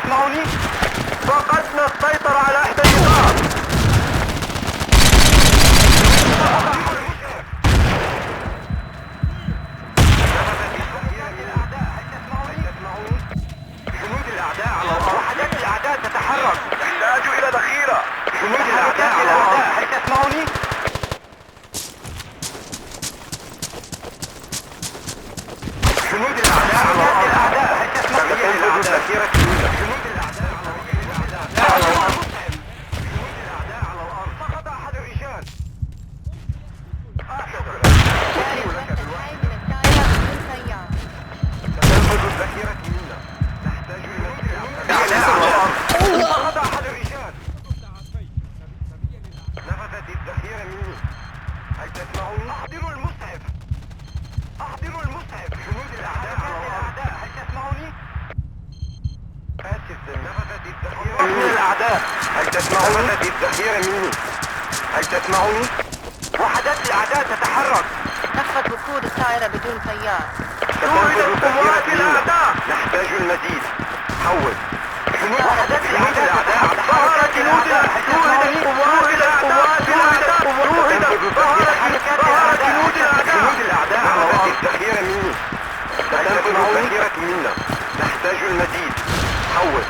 تسمعني؟ فقدنا السيطرة على إحدى النقاط. جنود الأعداء على الأرض. وحدات الأعداء تتحرك. نحتاج إلى ذخيرة. جنود الأعداء على الأرض. هل تسمعني؟ جنود الأعداء على الأرض. هل تسمعني؟ جنود الأعداء على الأرض. جنود الأعداء على الأرض. فقد أحد الرجال. تنفذ الذخيرة منا. نحتاج إلى فقد أحد الرجال. نفذت الذخيرة مني. هل تسمعوني؟ أحضروا المسعف. أحضروا المسعف. جنود الأعداء على الأرض. هل تسمعوني؟ آسف. نفذت الذخيرة من الأعداء. هل تسمعوني؟ نفذت الذخيرة مني. هل تسمعوني؟ وحدات الأعداء تتحرك. نفذ وقود الطائرة بدون طيار. توجد قوات الأعداء. نحتاج المزيد. حول. وحدات الأعداء. ظهر جنود الأعداء. توجد قوات الأعداء. ظهر جنود الأعداء. جنود الأعداء على الأرض. الذخيرة مني. تنفذ الذخيرة منا. نحتاج المزيد. حول.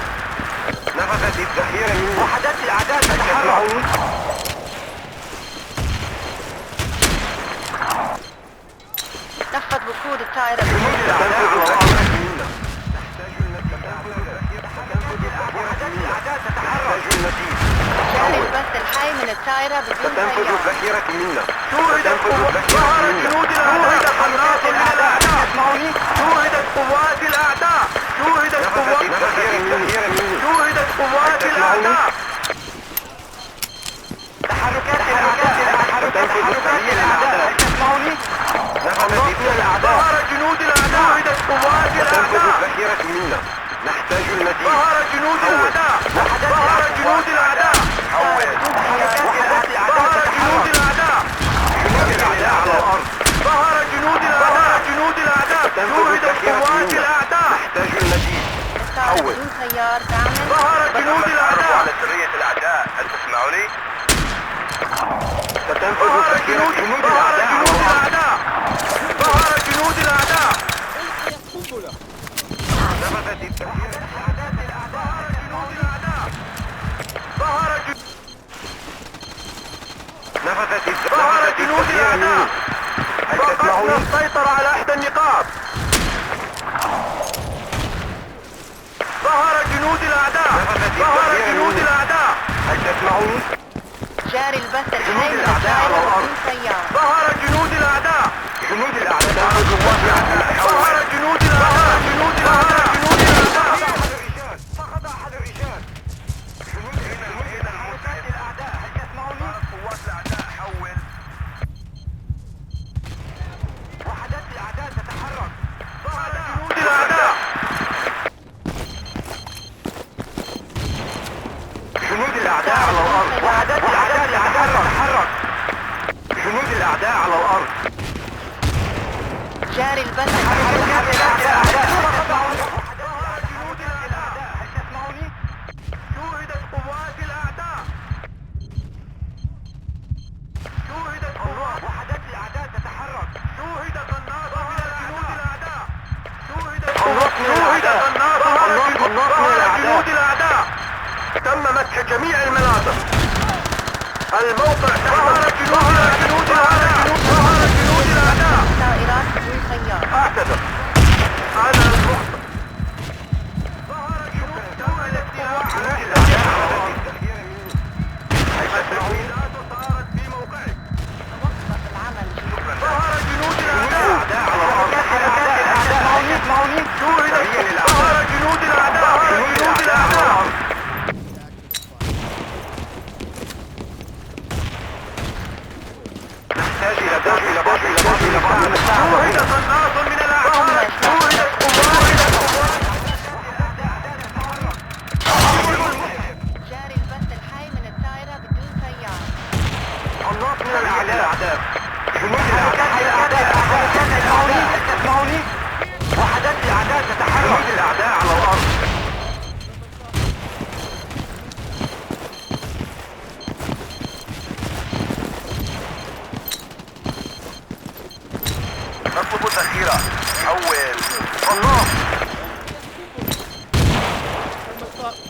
نفذت الذخيرة مني. وحدات الأعداء تتحرك. نفذ وقود الطائرة جنود الأعداء على الأرض. نحتاج المزيد. وحدات الأعداء تتحرك. المزيد. جاري البث الحي من الطائرة بدون تنفذ طيار. الذخيرة منا. توجد ظهر جنود الأعداء. قناص من الأعداء. اسمعوني. توجد قوات الأعداء. توجد قوات الذخيرة مني. توجد قوات الأعداء. تحركات الأعداء. تحركات الأعداء. اسمعوني. قناص من الأعداء. ظهر جنود الأعداء. توجد قوات الأعداء. تنفذ الذخيرة منا. نحتاج المزيد. ظهر جنود الأعداء. ظهر جنود الأعداء. حول. ظهر جنود الأعداء. جنود الأعداء على الأرض. ظهر جنود الأعداء. جنود الأعداء. توجد قوات الأعداء. نحتاج المزيد. الطائرة بدون طيار تعمل. ظهر جنود الأعداء. على سرية الأعداء. هل تسمعوني؟ ستنفذ الذخيرة. جنود الأعداء على الأرض. ظهر جنود الأعداء. نفذت الذخيرة. ظهر جنود الأعداء. فقدنا السيطرة على إحدى النقاط. ظهر جنود الأعداء. ظهر جنود الأعداء. هل تسمعوني؟ جاري البث الحي من الطائرة بدون طيار. ظهر جنود الأعداء. جنود الأعداء. ظهر جنود الأعداء. جنود الأعداء. جنود الأعداء. فقد أحد الرجال. جنود الأعداء. هل تسمعوني؟ قوات الأعداء. حول. وحدات الأعداء تتحرك. ظهر جنود الأعداء. جنود الأعداء على الأرض. وحدات الأعداء تتحرك. جنود الأعداء على الأرض. جاري البث حركات الأعداء. جنود الأعداء. هل تسمعوني؟ شوهدت قوات الأعداء. شوهدت قوات. وحدات الأعداء تتحرك. شوهد قناص من الأعداء. شوهد قناص من جنود الأعداء. تم مسح جميع المناطق. الموقع ظهر جنود الأعداء. ظهر جنود الأعداء. طائرات بدون طيار. اعتذر. أنا المخطئ. ظهر جنود الاستيلاء على الأعداء. التسهيلات صارت في موقعك. توقف العمل. ظهر جنود الأعداء على الأرض. اسمعوني. ظهر جنود الأعداء. جنود الأعداء. نحتاج إلى شوهد قناص من الأعداء. شوهدت قوات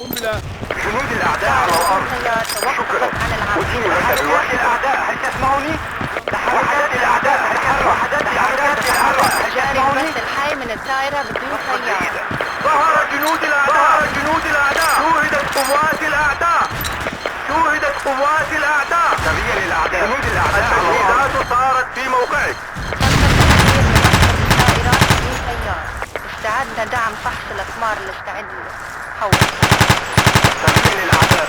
قنبلة. جنود الأعداء على الأرض. شكرا. أدين لك الوحي الأعداء، هل تسمعني؟ وحدات الأعداء تتحرك. وحدات الأعداء تتحرك. هل جاري تسمعني؟ البث الحي من الدائرة بدون سيارة. ظهر جنود الأعداء. جنود الأعداء. شوهدت قوات الأعداء. شوهدت قوات الأعداء. سريع للأعداء. جنود الأعداء. التجهيزات صارت في موقعك. الطائرات بدون سيارة. استعدنا دعم فحص الأقمار اللي استعد له. حول. سريع للأعداء.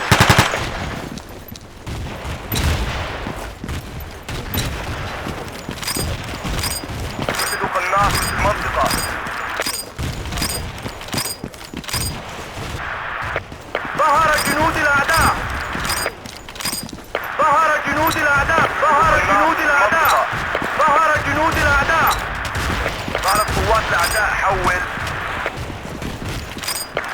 يوجد قناص في المنطقة. ظهر جنود الأعداء. ظهر جنود الأعداء. ظهر جنود الأعداء. ظهر جنود الأعداء. ظهرت قوات الأعداء. حول.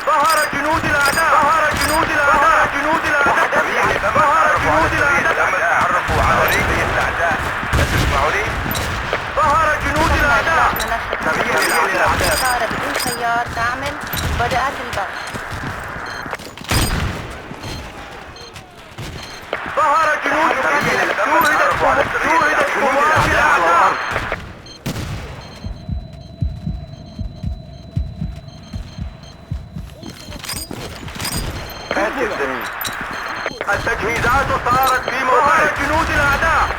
ظهر جنود الأعداء. ظهر جنود الأعداء. جنود الأعداء. ظهر جنود الأعداء. لما تعرفوا على رجلية الأعداء. لا تسمعوني؟ ظهر جنود الأعداء. سريع للأعداء. الطائرة بدون سيار تعمل. بدأت البث. ظهر جنود شوهدت قوات الأعداء. التجهيزات صارت في موقع جنود الأعداء.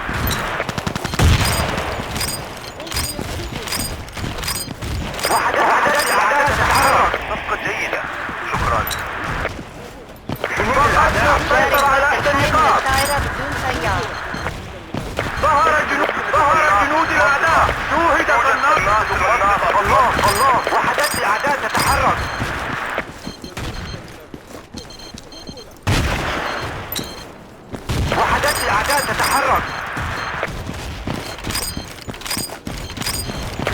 وحدات الأعداء تتحرك. صفقة جيدة. شكرا. جنود الأعداء سيطر على إحدى النقاط. الطائرة بدون سيارة. ظهر جنود الأعداء. شوهد قناص. الله الله. وحدات الأعداء تتحرك. وحدات الأعداء تتحرك.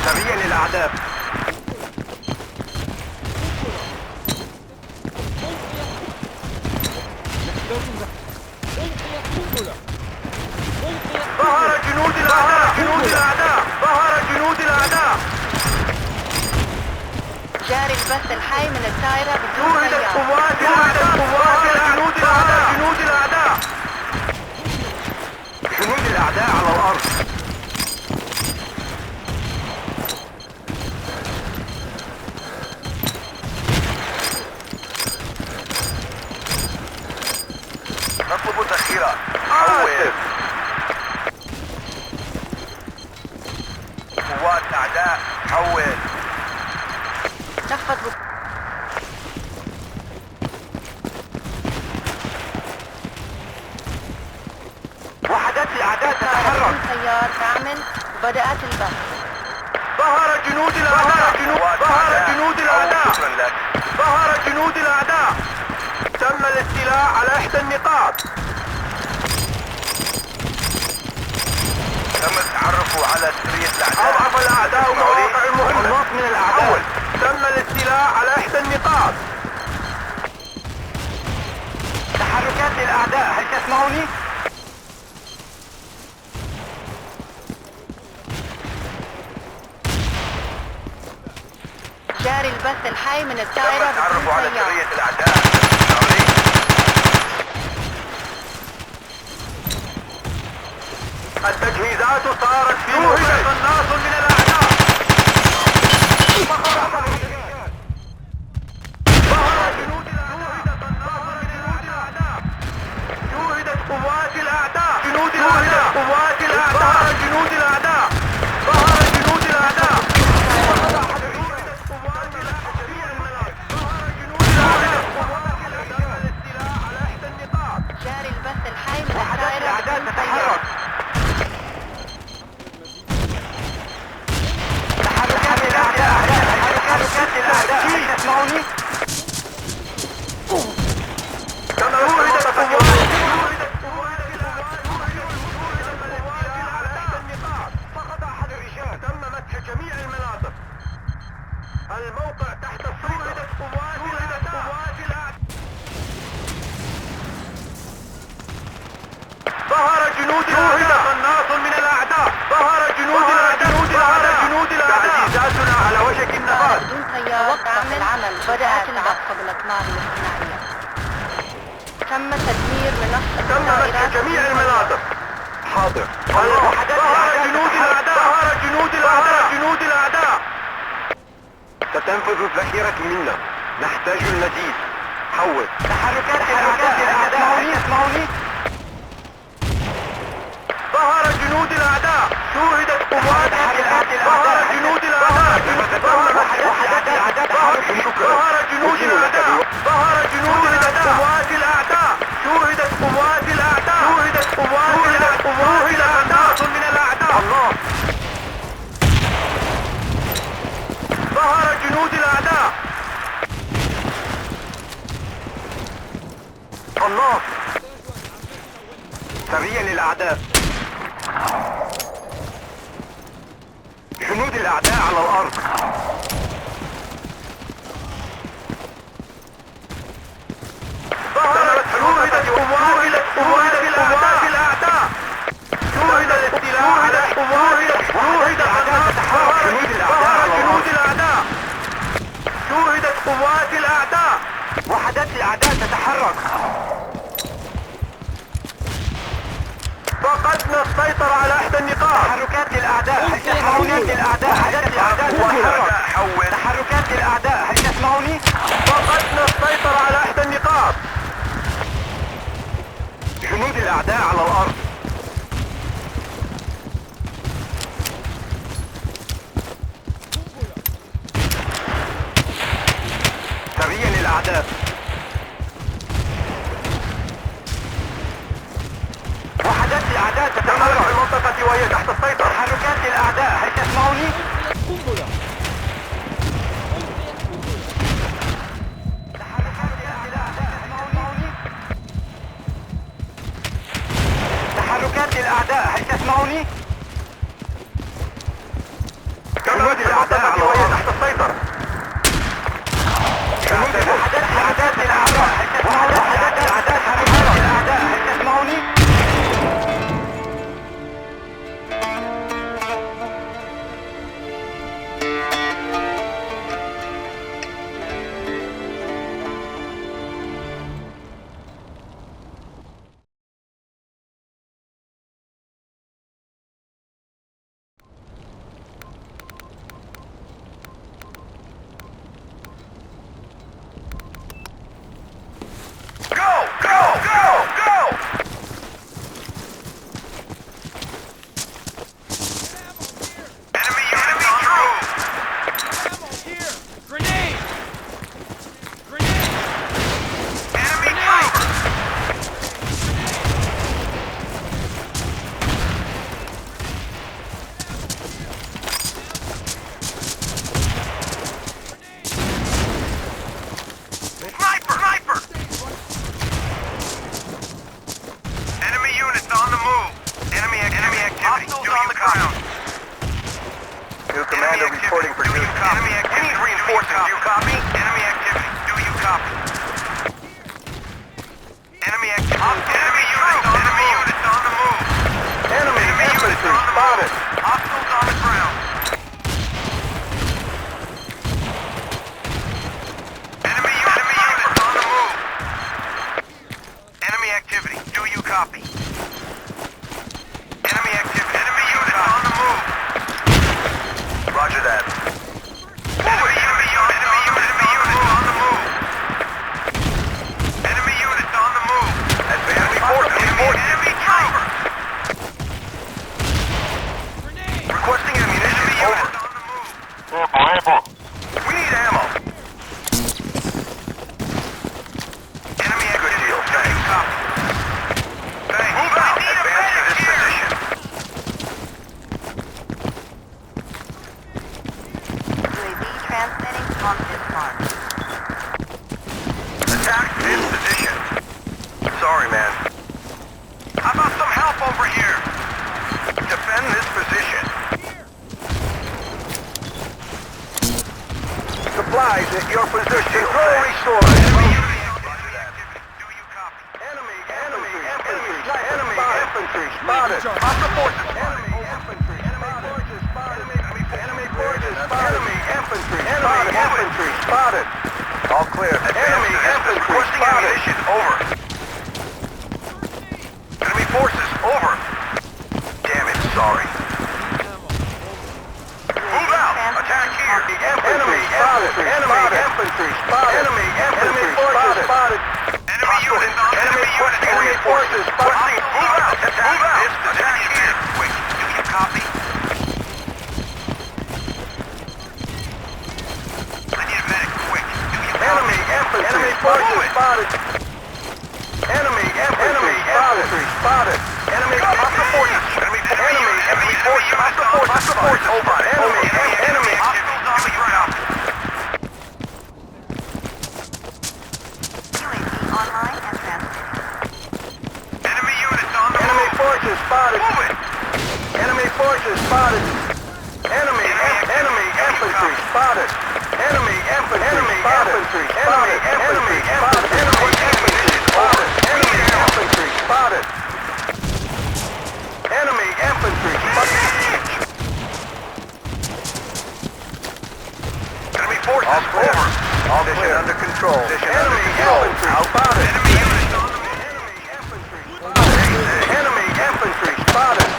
سريع للأعداء. ظهر جنود الأعداء. جنود الأعداء. ظهر جنود الأعداء. جاري البث الحي من الطائرة بدون شوهدت سيارة. قوات الأعداء. ظهر جنود الأعداء. جنود الأعداء. جنود الأعداء على الأرض. نطلب تأخيرا. حول. قوات أعداء. حول. نفذ وحدات الأعداء بدون تتحرك. سيار تعمل. بدأت البث. ظهر جنود الأعداء. ظهر جنود الأعداء. ظهر جنود الأعداء. تم الاستيلاء على إحدى النقاط. تم التعرف على سرية الأعداء. أضعف الأعداء مواقع مهمة من الأعداء. تم الاستيلاء على إحدى النقاط. تحركات للأعداء، هل تسمعوني؟ جاري البث الحي من الطائرة بدون تعرفوا على سيارة. سرية الأعداء. التجهيزات صارت في موقع. قناص من الأعداء. ظهر جنود الأعداء. شوهدت قوات الأعداء. جنود الأعداء. قوات الأعداء. ظهر جنود الأعداء. ظهر جنود الأعداء. جاري البث الحي من وحدات الطائرة الأعداء بدون تتحرك. سيارة. تحركات الأعداء. تحركات الأعداء. تسمعوني؟ كما شوهدت فقط أحد الرجال. تم مسح جميع المناطق. الموقع تحت السيطرة. قوات الأعداء. ظهر جنود الأعداء. قناص من الأعداء. ظهر جنود الأعداء. جنود الأعداء. تعزيزاتنا على وشك النفاذ. بدون سيارة تعمل. بدأت البث. الأقمار الاصطناعية. تم مسح جميع المناطق. حاضر. ظهر جنود الأعداء. ظهر جنود الأعداء. جنود الأعداء. ستنفذ الذخيرة منا. نحتاج المزيد. حول. تحركات الأعداء. اسمعوني. ظهر جنود الأعداء. شوهدت قوات الأعداء. ظهر جنود الأعداء. ظهر جنود الأعداء. ظهر جنود الأعداء. قوات الأعداء. شوهدت قوات الأعداء. شوهدت قوات الأعداء. من الأعداء. الله. ظهر جنود الأعداء. الله. سريع للأعداء. جنود الأعداء على الأرض. ظهرت شوهدت قوات الأعداء. شوهد الاستيلاء على شوهد جنود الأعداء. شوهدت قوات الأعداء. وحدات الأعداء تتحرك. فقدنا السيطرة على إحدى النقاط. تحركات الأعداء. هل تسمعوني؟ وحدات الأعداء تتحرك. تحركات الأعداء. هل تسمعوني؟ فقدنا السيطرة على إحدى النقاط. جنود الأعداء على الأرض. سريع للأعداء. وحدات الأعداء تتحرك في المنطقة وهي تحت السيطرة. تحركات الأعداء. هل تسمعوني؟ تحركات الأعداء. هل تسمعوني؟ جنود الأعداء وهي تحت السيطرة. وحدات الأعداء. هل تسمعوني؟ تحركات الأعداء. هل تسمعوني؟ Commander reporting for duty. Enemy activity. We need reinforcements. Do you copy? Enemy activity. Do you copy? Enemy activity. Enemy units on the move. Enemy infantry spotted. Hostiles on the ground. Enemy units on the move. Enemy activity. Do you copy? Enemy activity. Enemy units on the move. Roger that. Enemy units on the move. Enemy units on the move. Advance forces. Enemy trooper. Requesting ammunition. Over. We need ammo. Enemy good deal. Thanks. Copy. Thanks. Move out. Advance to this position. Transmitting on this mark. Attack this position. Sorry, man. How about some help over here? Defend this position. Supplies at your position. Control resource. Enemy infantry spotted. Hostile forces. Enemy infantry. Enemy forces spotted. Enemy infantry. Enemy infantry spotted. All clear. Enemy infantry spotted. Over. forces spotted. Enemy infantry spotted. Enemy hostile forces. Enemy forces. Hostile forces. Over. Enemy. Hostiles on the ground. UAV online and transmitting. Enemy units on the Enemy move. forces spotted. Move it. Enemy forces spotted. Enemy infantry spotted. Enemy infantry spotted. Enemy infantry spotted. Enemy infantry spotted. Enemy infantry spotted. Enemy infantry spotted. Enemy forces over. All position under control. Enemy infantry spotted. Enemy units on the move. Enemy infantry spotted.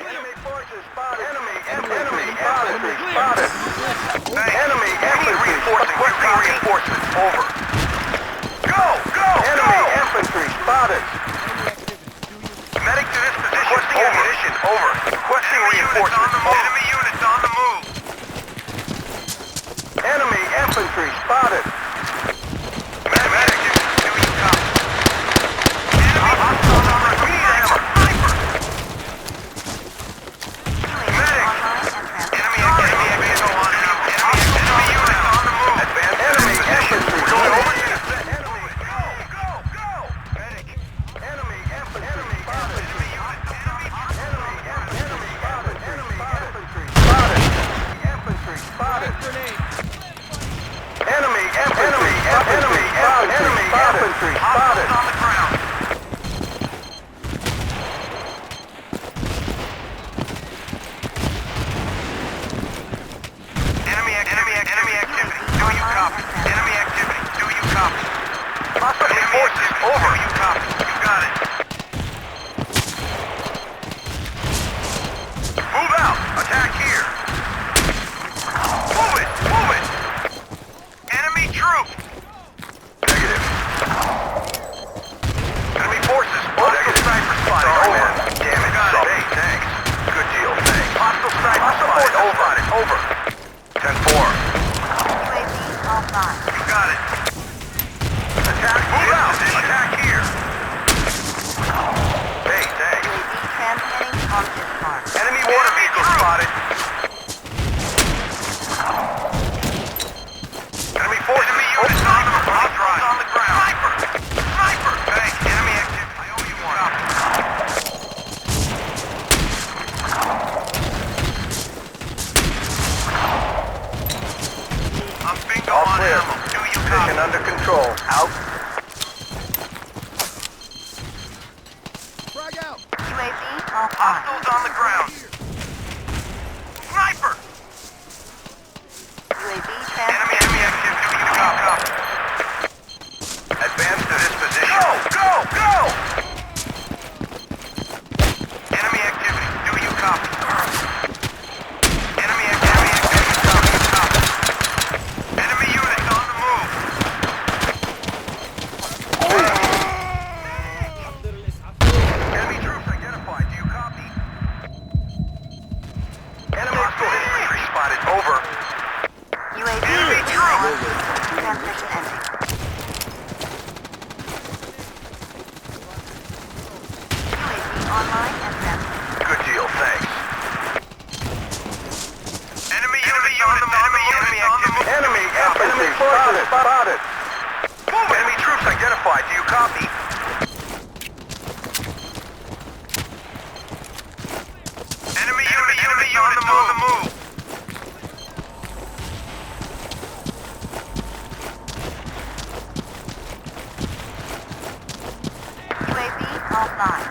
Enemy forces spotted. Enemy infantry spotted. Enemy infantry Requesting reinforcements. Over. Enemy infantry spotted. Medic to this position. Requesting ammunition. Over. Requesting reinforcements. Enemy units on the move. Enemy infantry spotted. Medic, do you copy? Enemy hostile on the ground. We need ammo. Sniper. Medic. Enemy vehicle on ammo. Enemy units on the move. Advance enemy infantry. Go over. Go. Medic. Enemy infantry spotted. Enemy infantry spotted. Enemy infantry spotted. On the ground. Enemy activity. Do you copy? Enemy activity. Do you copy? Enemy forces. Over. Do you copy? You got it. Move out. Attack here. Move it. Enemy troop. Negative. Enemy forces. Hostile sniper spotted. Over. Damn it. Got it. Hey, thanks. Good deal, thanks. Hostile sniper spotted. Over. 10-4. UAV offline. You got it. Attack. Move out. Attack here. Hey, thanks. UAV transmitting on discharge. Enemy water vehicle spotted. Enemy forces. Enemy units on the ground. On the ground. Sniper. Thanks. Enemy activity. I owe you one. I'm bingo All on clear. ammo. Do you Position copy? under control. Out. UAV offline. Hostiles on the ground. Sniper. UAV Enemy transmitting. activity. Do you copy? Advance to this position. Go! Enemy activity. Do you copy? Enemy activity. Copy. Enemy units on the move. Enemy troops identified. Do you copy? Enemy Hostile infantry spotted. Over. UAV Enemy on. troop. Transmission ending. UAV online and transmitting. Good deal, thanks. Enemy units on the move. Enemy infantry spotted. Enemy troops identified. Do you copy? Enemy units on the move. UAV offline.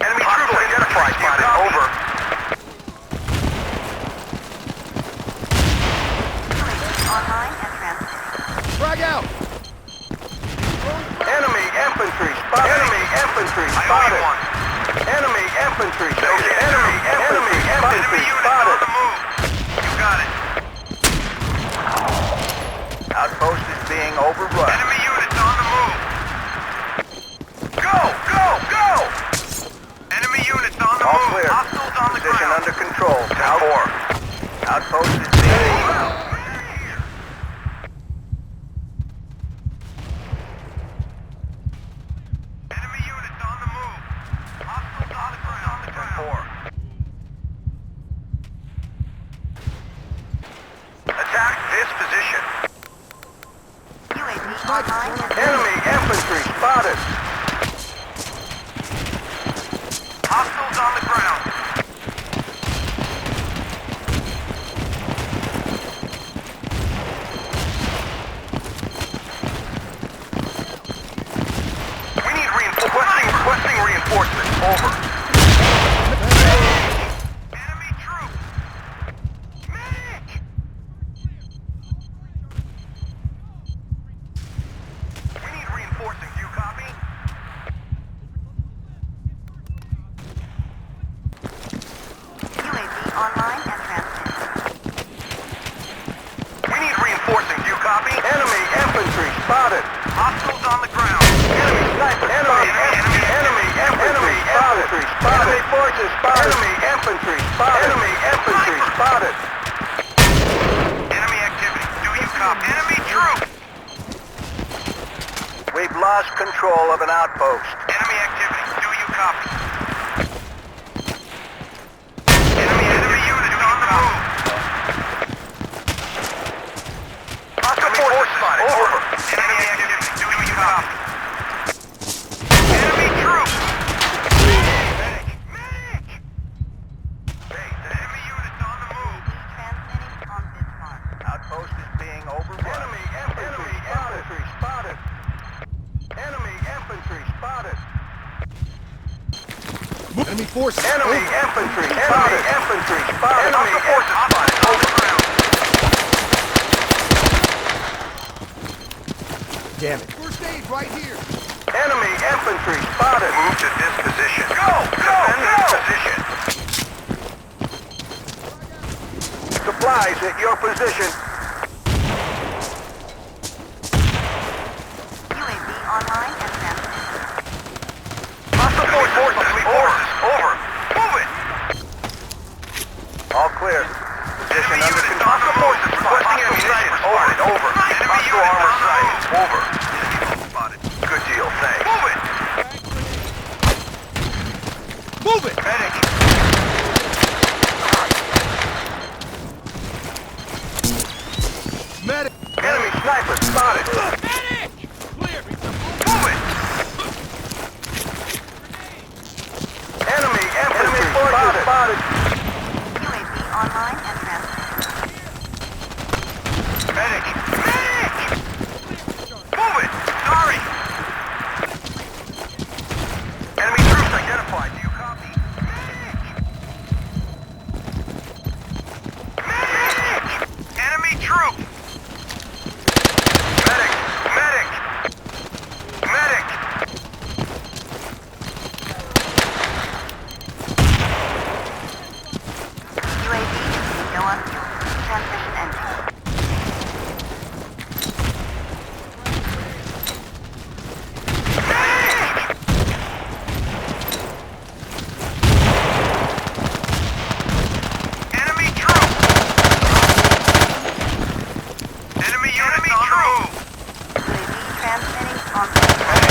Enemy troops identified. Spotted. Over. UAV online and transmitting. Enemy infantry spotted. Enemy infantry I owe you spotted. one. Enemy infantry. Enemy Enemy infantry units on spotted. the move. You got it. Outpost is being overrun. Enemy units on the move. Go! Enemy units on the All move. clear. Hostiles on the Position ground. under control. this position. UAV online. Enemy infantry spotted. Hostiles on the ground. We need requesting reinforcements. Over. Enemy troop. Medic! We need reinforcing. Do you copy? UAV online and transmitting. We need reinforcing. Do you copy? Enemy infantry spotted. Hostiles on the ground. Enemy sniper spotted. Enemy infantry spotted. Enemy forces spotted. Enemy infantry spotted. Enemy infantry spotted. Enemy activity. Do you copy? Enemy troops. We've lost control of an outpost. Enemy activity. Do you copy? Enemy units on the move. Hostile forces spotted. Over. Enemy activity. Do you copy? Enemy troops. Medic. Medic. Hey, the enemy units on the move. Transmitting on this mark. Outpost is being overrun. Enemy infantry spotted. Enemy infantry spotted. Enemy forces. Enemy infantry spotted. Enemy infantry spotted. Enemy forces spotted. On the ground. Damn it. First aid right here. Enemy infantry spotted. Move to this position. Go! Defend this position. Supplies at your position. UAV online and transmitting. Hostile forces. Over. Move it. All clear. Position Enemy under units control. on the forces. Requesting ammunition. Spotted. Over. Hostile armor sighted. Over. Spotted. Good deal. Thanks. Move it. Move it! Medic. Medic! Enemy sniper spotted. Medic! Clear! Move it. Enemy infantry spotted. UAV online and transmitting. Medic. Medic. Move it. Sorry. Enemy troops identified. Do you copy? Medic. Enemy troop. Medic. Medic. Medic. UAV is no on fuel. Transmission ending. Enemy troop. Enemy units on the move. UAV transmitting on this mark.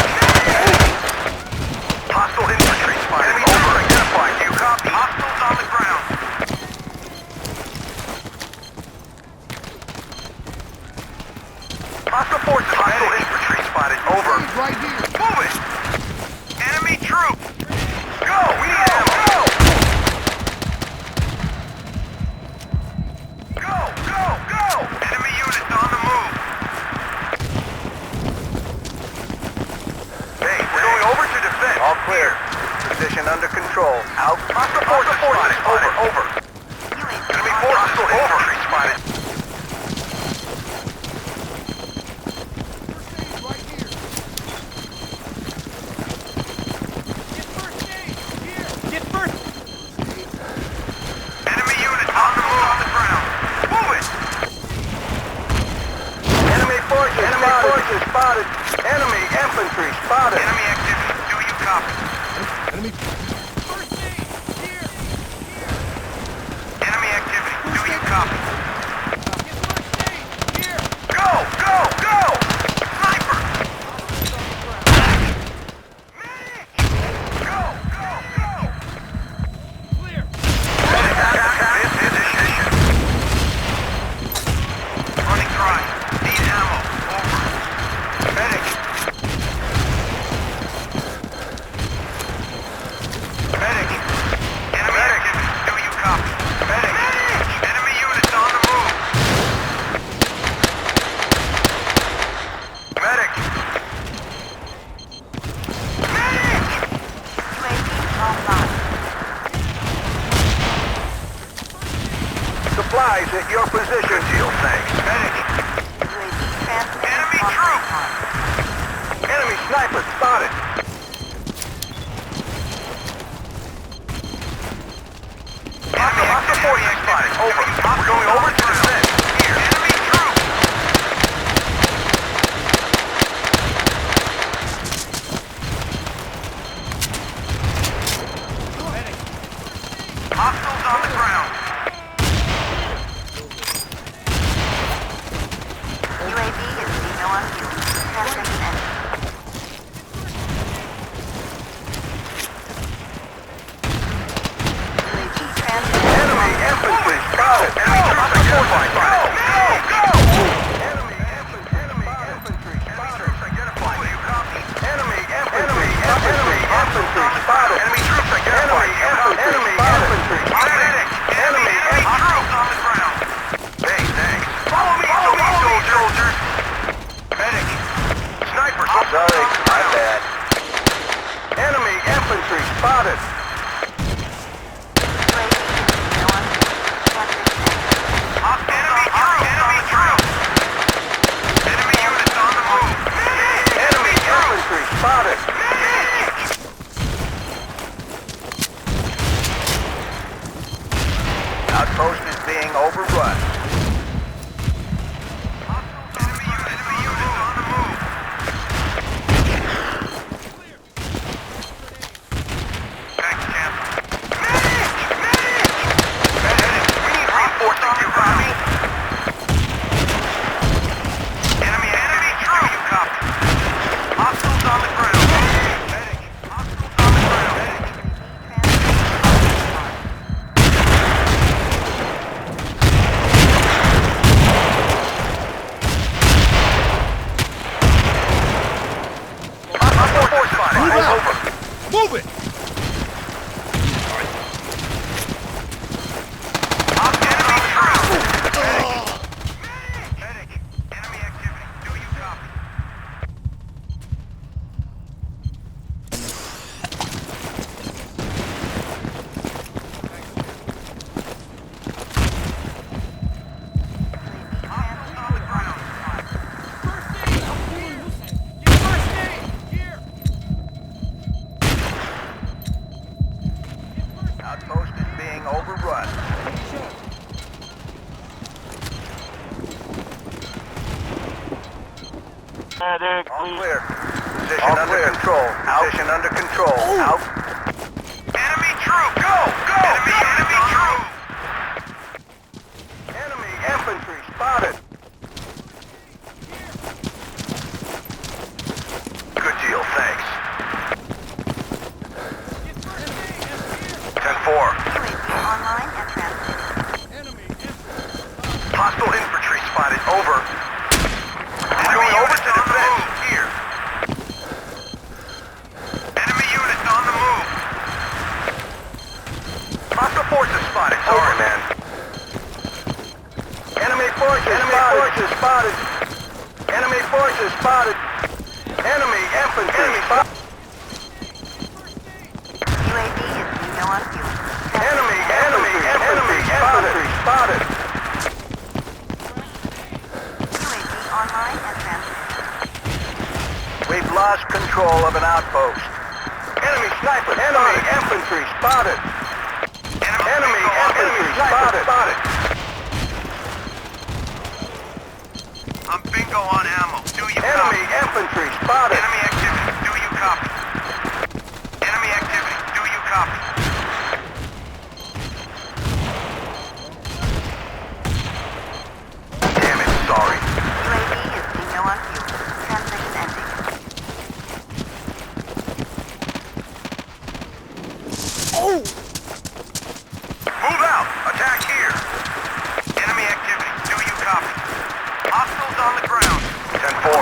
Hostile infantry spotted. Over. Identified. Do you copy? Hostiles on the ground. Hostile forces. Hostile infantry spotted. Over. Aid right here. Move it. Enemy troop. Go. We need ammo. Go. Go. Enemy units on the move. Hey, we're going over to defend. All clear. Position under control. Out. Hostile forces spotted. Over. UAV Enemy online. forces infantry spotted. Right here. Get first aid. Here. Get first. Enemy units on the move on the ground. Move it. Enemy forces spotted. Enemy infantry spotted. Enemy activity. Do you copy? Enemy. First aid. Here. Enemy activity. Do you copy? Get first aid. Here. Go. Sniper. Medic. Go. Clear. This position. Running supplies at your position. Good deal, thanks. Medic. UAV transmitting Enemy on troop! platform. Enemy sniper spotted. Enemy forces spotted. Over. We're going over to defend. Here. Enemy troop! Hostiles on the ground. UAV is zero on fuel. Transmitting ending. UAV transmitting. Enemy infantry spotted. Enemy troops identified. Enemy infantry spotted. Enemy infantry spotted. Enemy troops identified. Enemy infantry spotted. Enemy Hostiles on the ground. Hey, thanks. Follow me, soldier. Medic. Sniper. Sorry, my bad. Enemy infantry spotted. UAV is zero on fuel. Transmitting ending. Enemy troops. Enemy units on the move. Enemy infantry spotted. Outpost is being overrun. Enemy units on the move. Thanks, Champ. Medic! We need reinforcing here, Robbie. Enemy troop! You copy. Hostiles on the ground. Medic! Hostiles on the ground. Move it! Enemy activity. Do you copy? Hostiles on the ground. First aid! Get first aid! Here! Outpost is being overrun. All clear. Position under control. Position under control. Out. Enemy troop! Go! Enemy troop! Enemy infantry spotted. Good deal, thanks. 10-4. UAV online and transmitting. Enemy! Hostile infantry spotted. Over. Going over to defend. Here. Enemy units on the move! Hostile forces spotted. Sorry, man. Enemy forces spotted. Enemy forces spotted. Enemy infantry spotted. UAV is zero on fuel. Enemy infantry spotted. UAV online and transmitting. We've lost control of an outpost. Enemy sniper. Enemy infantry spotted. Enemy infantry spotted. I'm bingo on ammo. Do you Enemy copy? infantry spotted. Enemy activity. Do you copy? Enemy activity. Do you copy? Damn it, sorry. UAV is zero on fuel. Transmission ending. Move out! Attack here! Enemy activity. Do you copy? Hostiles on the ground. 10-4.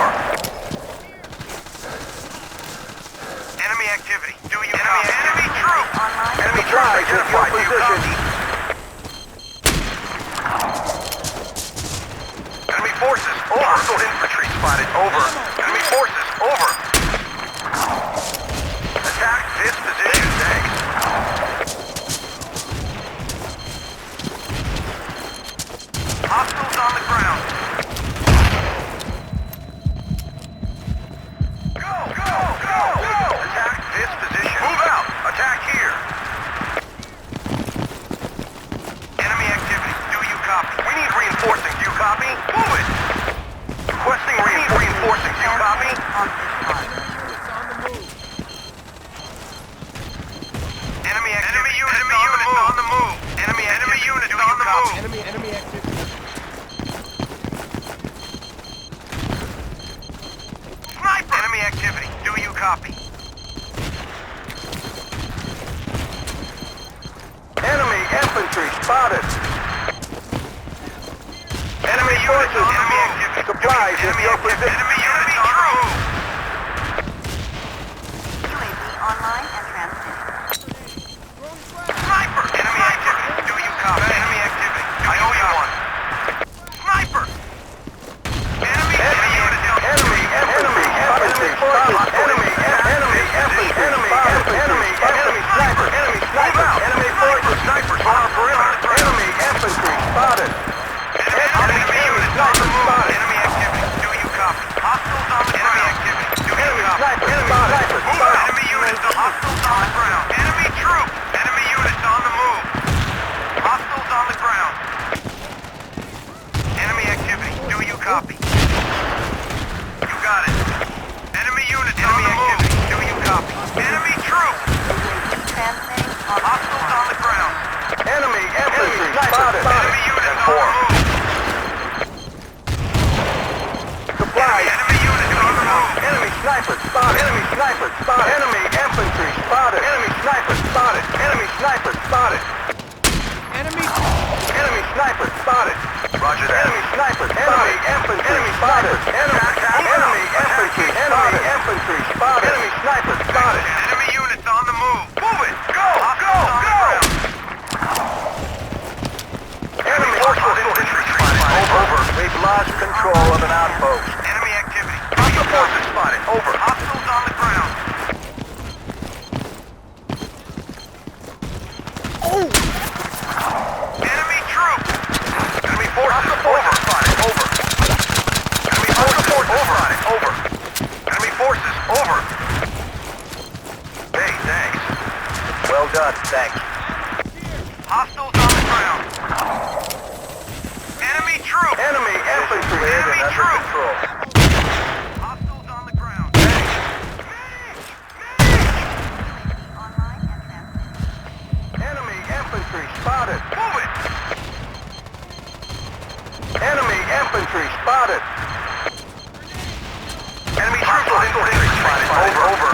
Enemy activity. Do you copy? Enemy troop! Online. Enemy troops identified. Do you copy? Enemy forces. Over. Hostile infantry spotted. Over. Enemy forces. Over. Attack this position. Thanks. on the ground. Go! Go! Go! Go! Attack this position. Move out! Attack here. Enemy activity. Do you copy? We need reinforcing. Do you copy? Move it! Requesting reinforcing. Do you copy? Enemy units on the move. Enemy units on the move. Enemy activity. Sniper! Enemy activity. Do you copy? Enemy infantry spotted. Enemy forces. Enemy activity. Supplies in Enemy your activity. position. Enemy units on the move. UAV online and transmitting. Sniper! Enemy activity. Do you copy? Enemy activity. I owe you one. Sniper! Enemy units on the Enemy infantry spotted. Enemy sniper. Enemy forces. Snipers on our perimeter. Enemy infantry spotted. Enemy units on the move. Enemy activity. Do you copy? Hostiles on the ground. Enemy activity. Do you Enemy copy? sniper Enemy spotted. Move out. Enemy units. Hostiles on the ground. Enemy troops. Enemy units on the move. Hostiles on the ground. Enemy activity. Do you copy? You got it. Enemy units on the move. Do you copy? Enemy troops. Transmitting on Hostiles on the ground. Enemy infantry spotted. Enemy units on the move. Supplies. Enemy units on the move. Enemy sniper spotted. Enemy sniper spotted. Enemy infantry spotted. Enemy sniper spotted. Enemy sniper spotted. Enemy. Enemy sniper spotted. Roger that. Enemy sniper spotted. Infantry spotted. Enemy infantry. Enemy infantry spotted. Enemy sniper spotted. Enemy units on the move. Move it. Go. Go. Go. Enemy infantry spotted. Over. We've lost control of an outpost. Enemy activity. Hostile forces spotted. Over. Hostiles on the ground. Enemy troops. Enemy forces. Over. Spotted. Over. Enemy forces. Over. Spotted. Over. Enemy forces. Over. Hey, thanks. Well done. Thanks. Hostiles on the ground. Enemy troops. Enemy infantry Enemy under troops. control. Hostiles on the ground. online and transmitting. Enemy infantry spotted. Move it. Enemy infantry spotted. Enemy troops on infantry spotted. Over.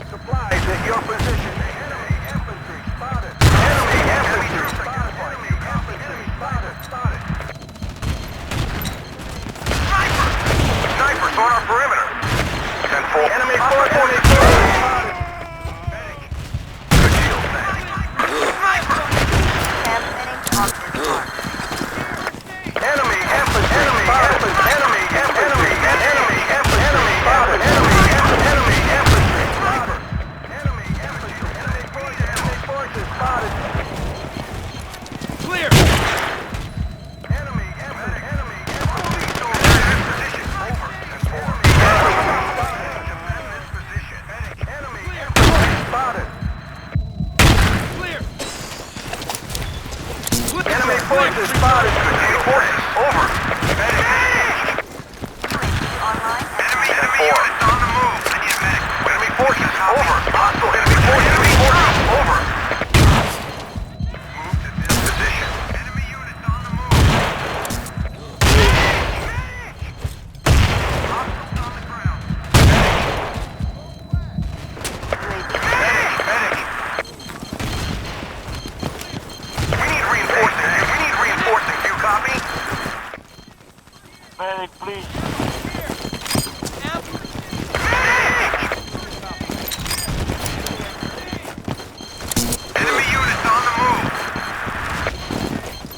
Supplies at your position. Enemy infantry spotted. Enemy infantry spotted. Enemy infantry spotted. Spotted. Sniper! Snipers on our perimeter. 10-4. Enemy forces spotted. Good shield, thanks. Sniper! Transmitting on this mark. Enemy infantry spotted. Enemy infantry. Enemy infantry spotted. Enemy infantry spotted. Enemy infantry. Enemy forces spotted. Clear. Enemy infantry. Enemy infantry. Position. Over. 10-4. Position. Enemy infantry spotted. Clear. Enemy forces spotted. Enemy forces. Over. Online and Enemy units on the move. I need a medic. Enemy forces. Over. Hostile enemy forces. Enemy forces. Over. Move to this position. Enemy units on the move. Hostiles on the ground. Medic. We need reinforcing. We need reinforcing. Do you copy? Medic, please. Enemy units on the move.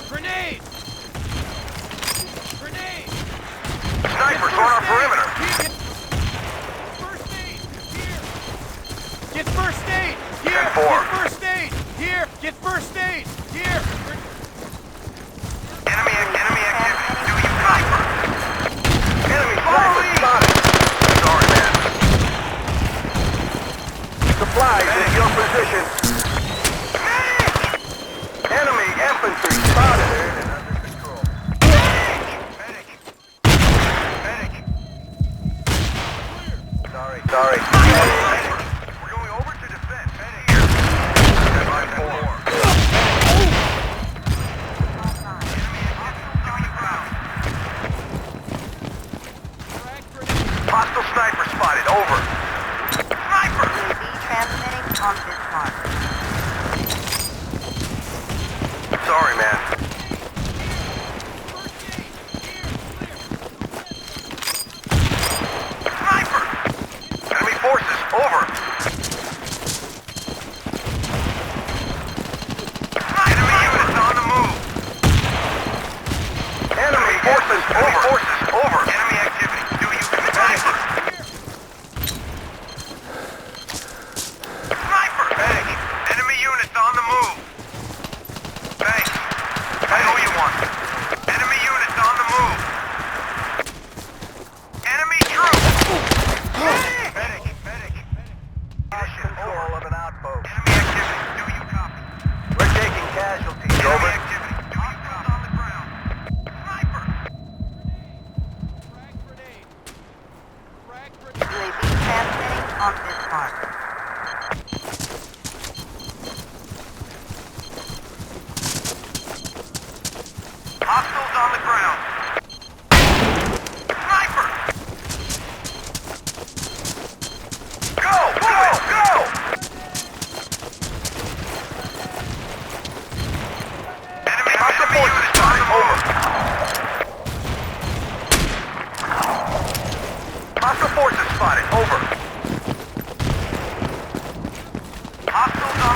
Grenade. Grenade. Snipers on our perimeter. First aid. Here. Get first aid. Here. 10-4. Get first aid. Here. Get first aid. Here. Sorry, man. Sniper! Enemy forces, over. Enemy units on the move. Enemy forces, over. Enemy activity. Do you sniper? Sniper! Hey, enemy units on the move. Thanks. I know you want. Enemy units on the move. Enemy troops! Medic! Control of an outpost. Enemy activity. Do you copy? We're taking casualties. Enemy over. Activity. Do you copy? On the ground. Sniper! Frag grenade. Frag grenade. UAV transmitting on this mark. Hostiles on the ground. Sniper! Go! Enemy units on the over. Hostile forces spotted. Over. Hostiles on